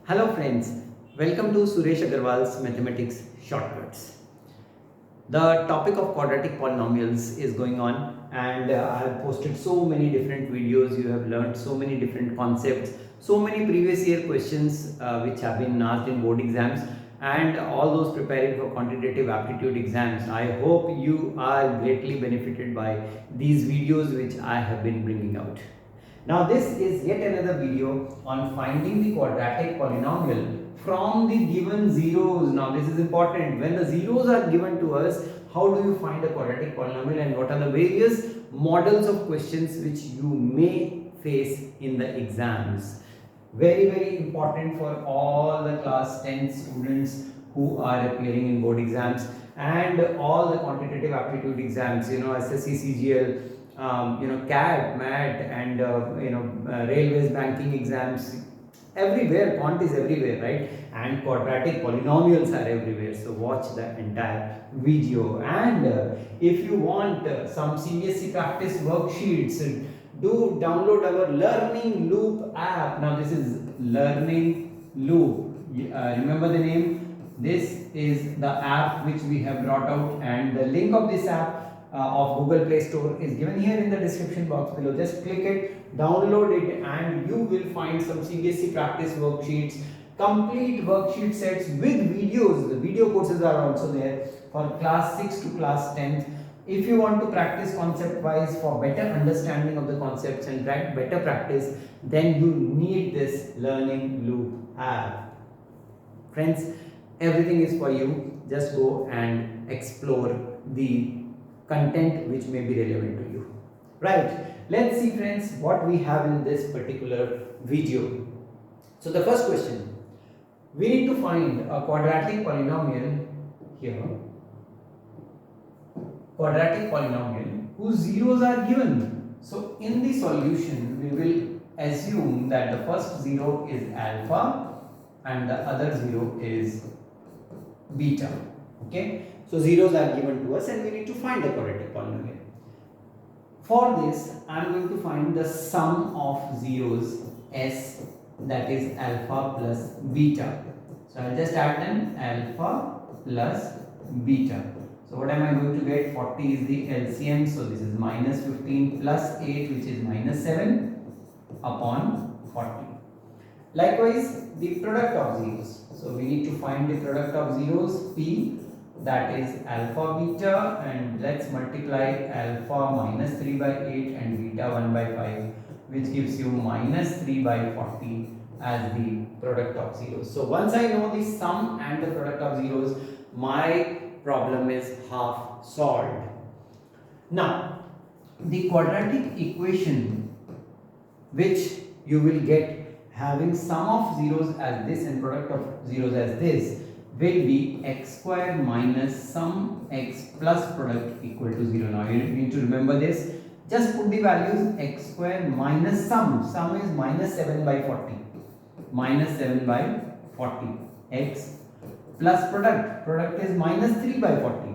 Hello friends, welcome to Suresh Agarwal's Mathematics Shortcuts. The topic of quadratic polynomials is going on and I have posted so many different videos. You have learned so many different concepts, so many previous year questions which have been asked in board exams and all those preparing for quantitative aptitude exams. I hope you are greatly benefited by these videos which I have been bringing out. Now this is yet another video on finding the quadratic polynomial from the given zeros. Now this is important. When the zeros are given to us, how do you find a quadratic polynomial and what are the various models of questions which you may face in the exams? Very important for all the class 10 students who are appearing in board exams and all the quantitative aptitude exams, SSC, CGL, CAT, MAT and railways banking exams. Everywhere, quant is everywhere, right? And quadratic polynomials are everywhere. So watch the entire video. And if you want some CSAT practice worksheets, do download our Learning Loop app. Now this is Learning Loop. Remember the name? This is the app which we have brought out, and the link of this app of Google Play Store is given here in the description box below. Just click it, download it, and you will find some CBSE practice worksheets, complete worksheet sets with videos. The video courses are also there for class 6 to class 10. If you want to practice concept wise for better understanding of the concepts and better practice, then you need this Learning Loop app. Friends, everything is for you. Just go and explore the content which may be relevant to you. Right, let's see friends what we have in this particular video. So the first question, we need to find a quadratic polynomial here, quadratic polynomial whose zeros are given. So in the solution we will assume that the first zero is alpha and the other zero is beta. Okay, so zeros are given to us and we need to find the quadratic polynomial. For this I am going to find the sum of zeros s, that is alpha plus beta. So I will just add them, alpha plus beta. So what am I going to get? 40 is the LCM, so this is minus 15 plus 8, which is minus 7 upon 40. Likewise, the product of zeros. So we need to find the product of zeros, P, that is alpha beta, and let's multiply alpha minus 3 by 8 and beta 1 by 5, which gives you minus 3 by 40 as the product of zeros. So once I know the sum and the product of zeros, my problem is half solved. Now, the quadratic equation which you will get having sum of zeros as this and product of zeros as this will be x square minus sum x plus product equal to 0. Now you need to remember this. Just put the values x square minus sum. Sum is minus 7 by 40. Minus 7 by 40. X plus product. Product is minus 3 by 40.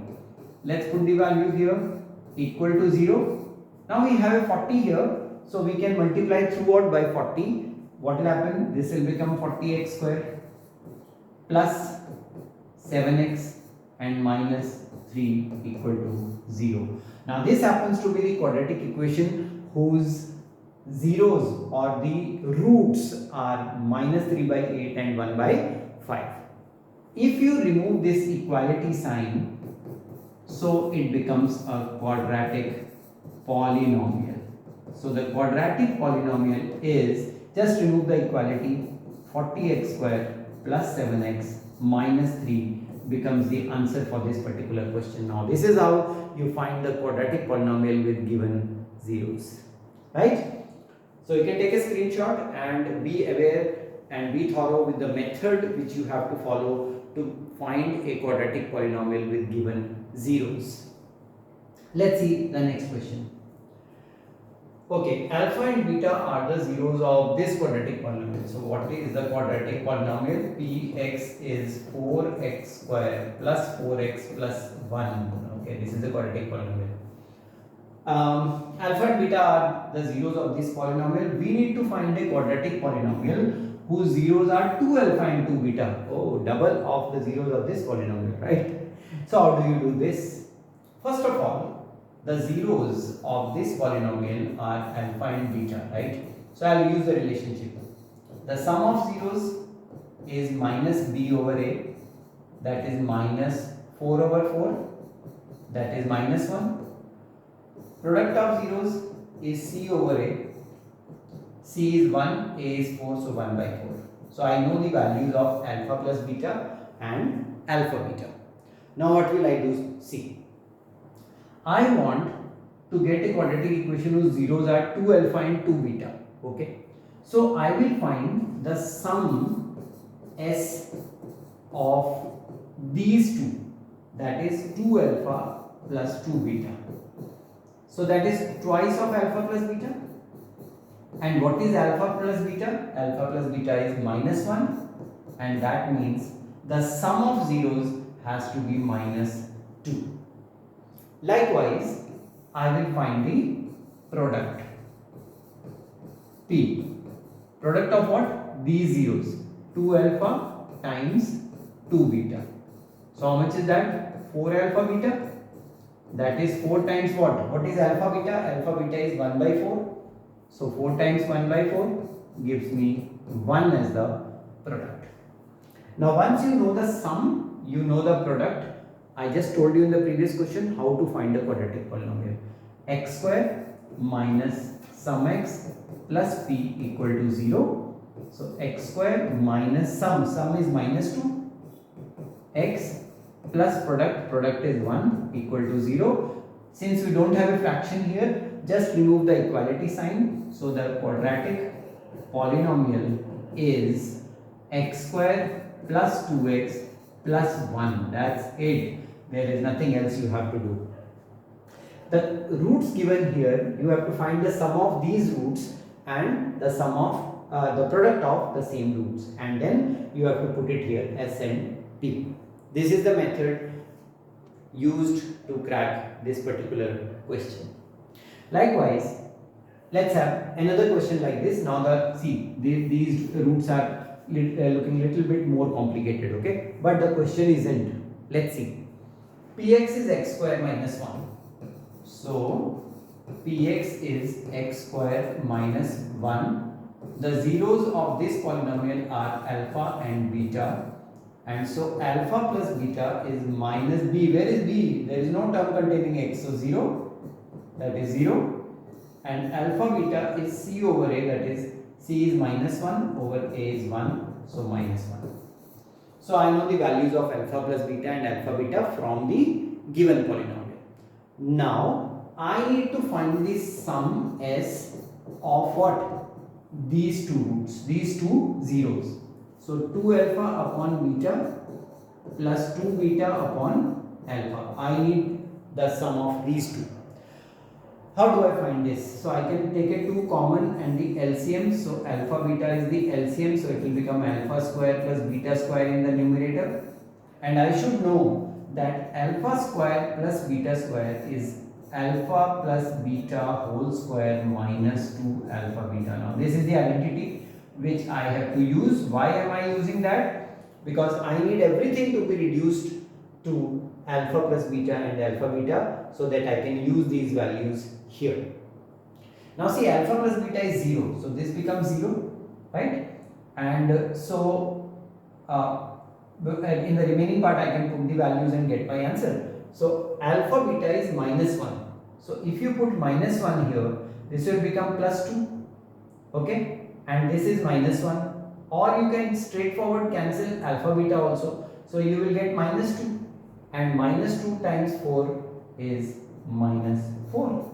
Let's put the value here equal to 0. Now we have a 40 here. So we can multiply throughout by 40. What will happen? This will become 40x square plus 7x and minus 3 equal to 0. Now this happens to be the quadratic equation whose zeros or the roots are minus 3 by 8 and 1 by 5. If you remove this equality sign, so it becomes a quadratic polynomial. So the quadratic polynomial is, just remove the equality, 40x square plus 7x minus 3 becomes the answer for this particular question. Now this is how you find the quadratic polynomial with given zeros, right? So you can take a screenshot and be aware and be thorough with the method which you have to follow to find a quadratic polynomial with given zeros. Let's see the next question. Okay, alpha and beta are the zeros of this quadratic polynomial. So what is the quadratic polynomial? Px is 4x square plus 4x plus 1. Okay, this is the quadratic polynomial. Alpha and beta are the zeros of this polynomial. We need to find a quadratic polynomial whose zeros are 2 alpha and 2 beta. Oh, double of the zeros of this polynomial, right? So how do you do this? First of all, the zeros of this polynomial are alpha and beta, right? So I'll use the relationship. The sum of zeros is minus b over a, that is minus 4 over 4, that is minus 1. Product of zeros is c over a. C is 1, A is 4, so 1 by 4. So I know the values of alpha plus beta and alpha beta. Now what will I do? See, I want to get a quadratic equation whose zeros are 2 alpha and 2 beta. Okay. So I will find the sum S of these two, that is 2 alpha plus 2 beta. So that is twice of alpha plus beta. And what is alpha plus beta? Alpha plus beta is minus 1, and that means the sum of zeros has to be minus 2. Likewise, I will find the product P. Product of what? These zeros. 2 alpha times 2 beta. So how much is that? 4 alpha beta. That is 4 times what? What is alpha beta? Alpha beta is 1 by 4. So 4 times 1 by 4 gives me 1 as the product. Now once you know the sum, you know the product. I just told you in the previous question how to find a quadratic polynomial. X square minus sum x plus p equal to 0. So x square minus sum is minus 2. X plus product is 1 equal to 0. Since we don't have a fraction here, just remove the equality sign. So the quadratic polynomial is x square plus 2x plus 1. That's it. There is nothing else you have to do. The roots given here, you have to find the sum of these roots and the sum of the product of the same roots, and then you have to put it here S and P. This is the method used to crack this particular question. Likewise, let's have another question like this. Now these roots are looking little bit more complicated, okay? But the question isn't. Let's see. Px is x square minus 1. So Px is x square minus 1. The zeros of this polynomial are alpha and beta. And so alpha plus beta is minus b. Where is b? There is no term containing x. So 0. That is 0. And alpha beta is c over a. That is c is minus 1 over a is 1. So minus 1. So I know the values of alpha plus beta and alpha beta from the given polynomial. Now I need to find the sum S of what? These two roots, these two zeros. So 2 alpha upon beta plus 2 beta upon alpha. I need the sum of these two. How do I find this? So I can take a 2 common and the LCM. So alpha beta is the LCM. So it will become alpha square plus beta square in the numerator. And I should know that alpha square plus beta square is alpha plus beta whole square minus 2 alpha beta. Now this is the identity which I have to use. Why am I using that? Because I need everything to be reduced to alpha plus beta and alpha beta so that I can use these values here. Now see, alpha plus beta is 0. So this becomes 0, right? And in the remaining part I can put the values and get my answer. So alpha beta is minus 1. So if you put minus 1 here, this will become plus 2. Okay? And this is minus 1. Or you can straightforward cancel alpha beta also. So you will get minus 2. And minus 2 times 4 is minus 4.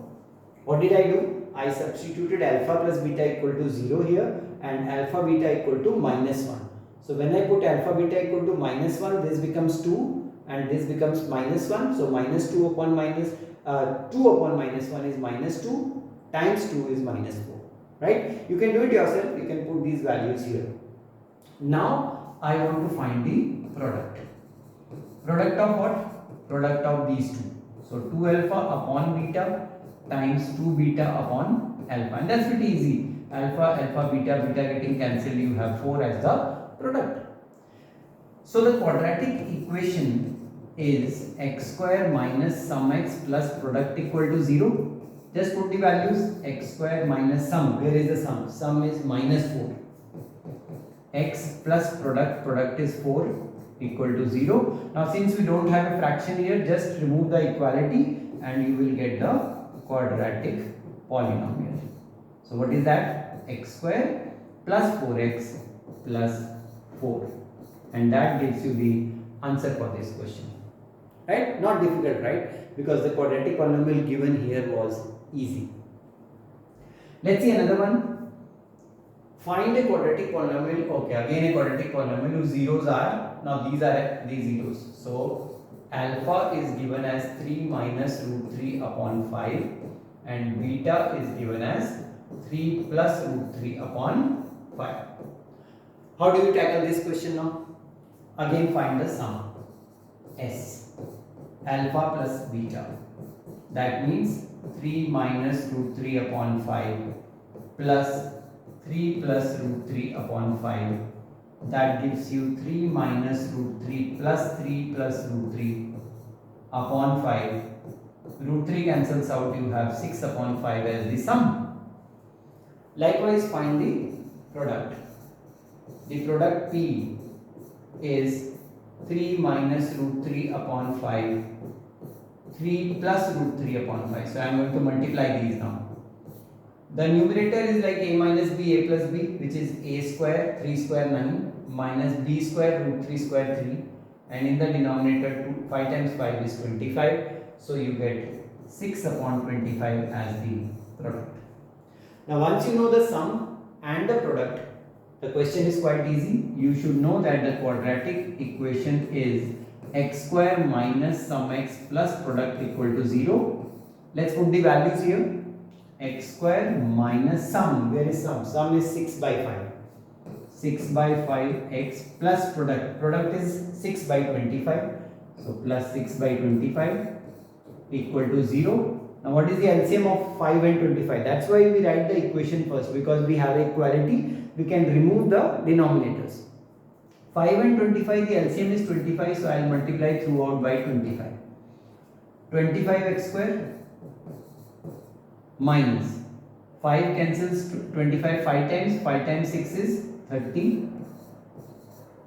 What did I do? I substituted alpha plus beta equal to 0 here and alpha beta equal to minus 1. So when I put alpha beta equal to minus 1, this becomes 2 and this becomes minus 1. So minus 2 upon minus 1 is minus 2 times 2 is minus 4. Right? You can do it yourself. You can put these values here. Now I want to find the product. Product of what? Product of these two. So 2 alpha upon beta times 2 beta upon alpha, and that's pretty easy. Alpha, beta getting cancelled, you have 4 as the product. So the quadratic equation is x square minus sum x plus product equal to 0. Just put the values. X square minus sum, where is the sum? Sum is minus 4. X plus product is 4 equal to 0. Now since we don't have a fraction here, just remove the equality and you will get the quadratic polynomial. So what is that? X square plus 4x plus 4, and that gives you the answer for this question. Right? Not difficult, right? Because the quadratic polynomial given here was easy. Let's see another one. Find a quadratic polynomial. Okay, again a quadratic polynomial whose zeros are, now these are the zeros. So alpha is given as 3 minus root 3 upon 5 and beta is given as 3 plus root 3 upon 5. How do you tackle this question now? Again find the sum. S. Alpha plus beta. That means 3 minus root 3 upon 5 plus 3 plus root 3 upon 5. That gives you 3 minus root 3 plus 3 plus root 3 upon 5. Root 3 cancels out, you have 6 upon 5 as the sum. Likewise find the product. The product P is 3 minus root 3 upon 5, 3 plus root 3 upon 5. So I am going to multiply these now. The numerator is like a minus b, a plus b, which is a square, 3 square 9, minus b square, root 3 square 3, and in the denominator 5 times 5 is 25. So you get 6 upon 25 as the product. Now once you know the sum and the product, the question is quite easy. You should know that the quadratic equation is x square minus sum x plus product equal to 0. Let's put the values here. X square minus sum, where is sum? Sum is 6 by 5. 6 by 5 x plus product is 6 by 25. So plus 6 by 25 equal to 0. Now what is the LCM of 5 and 25? That's why we write the equation first, because we have equality. We can remove the denominators. 5 and 25, the LCM is 25, so I will multiply throughout by 25. 25x square minus 5 cancels 25 5 times 6 is 30.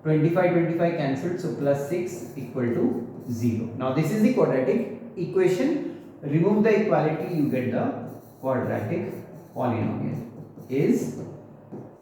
25 cancelled, so plus 6 equal to 0. Now this is the quadratic equation. Remove the equality, you get the quadratic polynomial is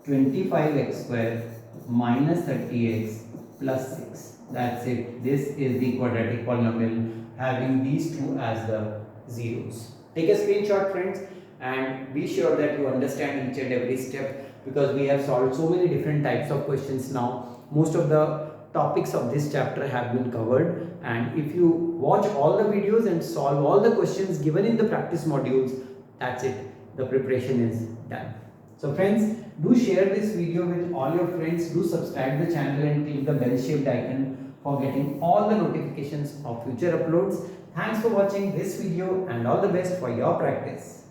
25x square minus 30x plus 6. That's it. This is the quadratic polynomial having these two as the zeros. Take a screenshot, friends, and be sure that you understand each and every step, because we have solved so many different types of questions now. Most of the topics of this chapter have been covered, and if you watch all the videos and solve all the questions given in the practice modules, that's it. The preparation is done. So friends, do share this video with all your friends. Do subscribe the channel and click the bell shaped icon for getting all the notifications of future uploads. Thanks for watching this video and all the best for your practice.